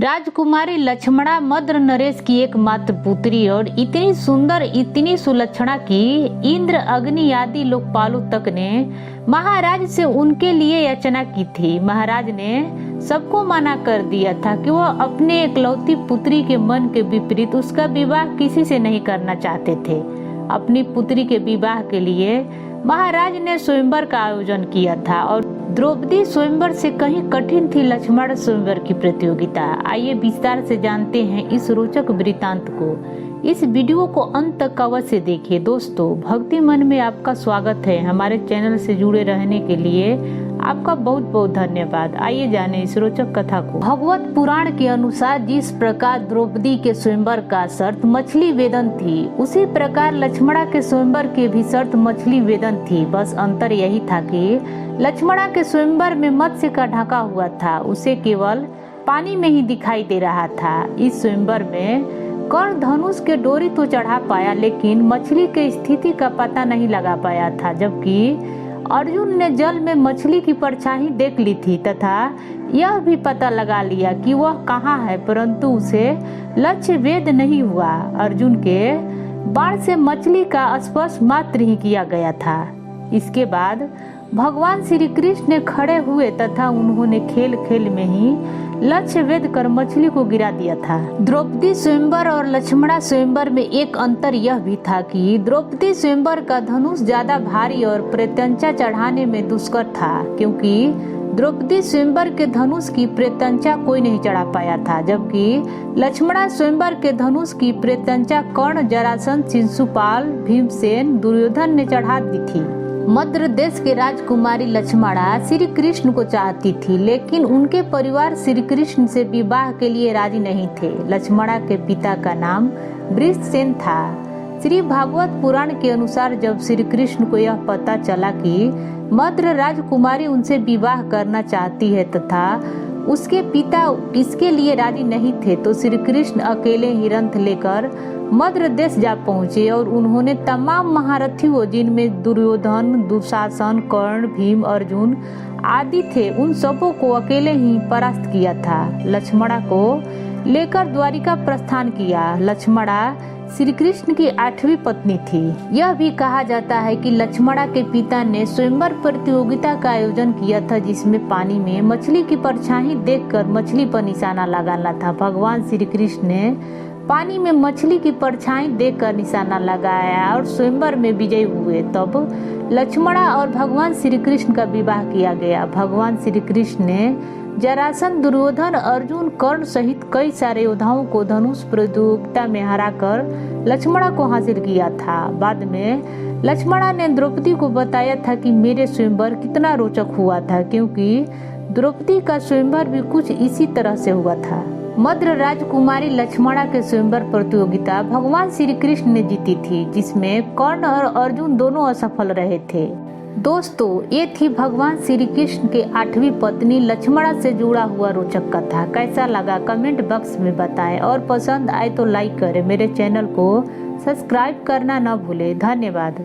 राजकुमारी लक्ष्मणा मद्र नरेश की एकमात्र पुत्री और इतनी सुंदर इतनी सुलक्षणा की इंद्र अग्नि आदि लोकपालों तक ने महाराज से उनके लिए याचना की थी। महाराज ने सबको मना कर दिया था कि वह अपने एकलौती पुत्री के मन के विपरीत उसका विवाह किसी से नहीं करना चाहते थे। अपनी पुत्री के विवाह के लिए महाराज ने स्वयंवर का आयोजन किया था और द्रौपदी स्वयंवर से कहीं कठिन थी लक्ष्मण स्वयंवर की प्रतियोगिता। आइए विस्तार से जानते हैं इस रोचक वृत्तांत को। इस वीडियो को अंत तक अवश्य देखिए। दोस्तों, भक्ति मन में आपका स्वागत है। हमारे चैनल से जुड़े रहने के लिए आपका बहुत बहुत धन्यवाद। आइए जाने इस रोचक कथा को। भगवत पुराण के अनुसार जिस प्रकार द्रौपदी के स्वयंवर का शर्त मछली वेदन थी, उसी प्रकार लक्ष्मणा के स्वयंवर के भी शर्त मछली वेदन थी। बस अंतर यही था कि लक्ष्मणा के स्वयंवर में मत्स्य का ढका हुआ था, उसे केवल पानी में ही दिखाई दे रहा था। इस स्वयंवर में कर्ण धनुष के डोरी तो चढ़ा पाया, लेकिन मछली के स्थिति का पता नहीं लगा पाया था। जबकि अर्जुन ने जल में मछली की परछाई देख ली थी तथा यह भी पता लगा लिया कि वह कहाँ है, परंतु उसे लक्ष्य वेद नहीं हुआ। अर्जुन के बाण से मछली का स्पर्श मात्र ही किया गया था। इसके बाद भगवान श्री कृष्ण ने खड़े हुए तथा उन्होंने खेल खेल में ही लक्ष्य वेद कर मछली को गिरा दिया था। द्रौपदी स्वयंवर और लक्ष्मणा स्वयंवर में एक अंतर यह भी था कि द्रौपदी स्वयंवर का धनुष ज्यादा भारी और प्रत्यंचा चढ़ाने में दुष्कर था, क्योंकि द्रौपदी स्वयंवर के धनुष की प्रत्यंचा कोई नहीं चढ़ा पाया था। जबकि लक्ष्मणा स्वयंवर के धनुष की प्रत्यंचा कर्ण, जरासंध, शिशुपाल, भीमसेन, दुर्योधन ने चढ़ा दी थी। मद्र देश के राजकुमारी लक्ष्मणा श्री कृष्ण को चाहती थी, लेकिन उनके परिवार श्री कृष्ण से विवाह के लिए राजी नहीं थे। लक्ष्मणा के पिता का नाम वृषसेन था। श्री भागवत पुराण के अनुसार जब श्री कृष्ण को यह पता चला कि मद्र राजकुमारी उनसे विवाह करना चाहती है तथा उसके पिता इसके लिए राजी नहीं थे, तो श्री कृष्ण अकेले ही रथ लेकर मद्र देश जा पहुंचे और उन्होंने तमाम महारथियों, जिनमें दुर्योधन, दुशासन, कर्ण, भीम, अर्जुन आदि थे, उन सबों को अकेले ही परास्त किया था। लक्ष्मणा को लेकर द्वारिका प्रस्थान किया। लक्ष्मणा श्री कृष्ण की 8वीं पत्नी थी। यह भी कहा जाता है कि लक्ष्मणा के पिता ने स्वयंवर प्रतियोगिता का आयोजन किया था, जिसमें पानी में मछली की परछाई देखकर मछली पर निशाना लगाना था। भगवान श्री कृष्ण ने पानी में मछली की परछाई देखकर निशाना लगाया और स्वयंवर में विजयी हुए। तब लक्ष्मणा और भगवान श्री कृष्ण का विवाह किया गया। भगवान श्री कृष्ण ने जरासंध, दुर्योधन, अर्जुन, कर्ण सहित कई सारे योद्धाओं को धनुष प्रतियोगिता में हराकर लक्ष्मणा को हासिल किया था। बाद में लक्ष्मणा ने द्रौपदी को बताया था कि मेरे स्वयंवर कितना रोचक हुआ था, क्योंकि द्रौपदी का स्वयंवर भी कुछ इसी तरह से हुआ था। मद्र राजकुमारी लक्ष्मणा के स्वयंवर प्रतियोगिता भगवान श्री कृष्ण ने जीती थी, जिसमें कर्ण और अर्जुन दोनों असफल रहे थे। दोस्तों, ये थी भगवान श्री कृष्ण के 8वीं पत्नी लक्ष्मणा से जुड़ा हुआ रोचक कथा। कैसा लगा कमेंट बॉक्स में बताएं और पसंद आए तो लाइक करें। मेरे चैनल को सब्सक्राइब करना न भूलें। धन्यवाद।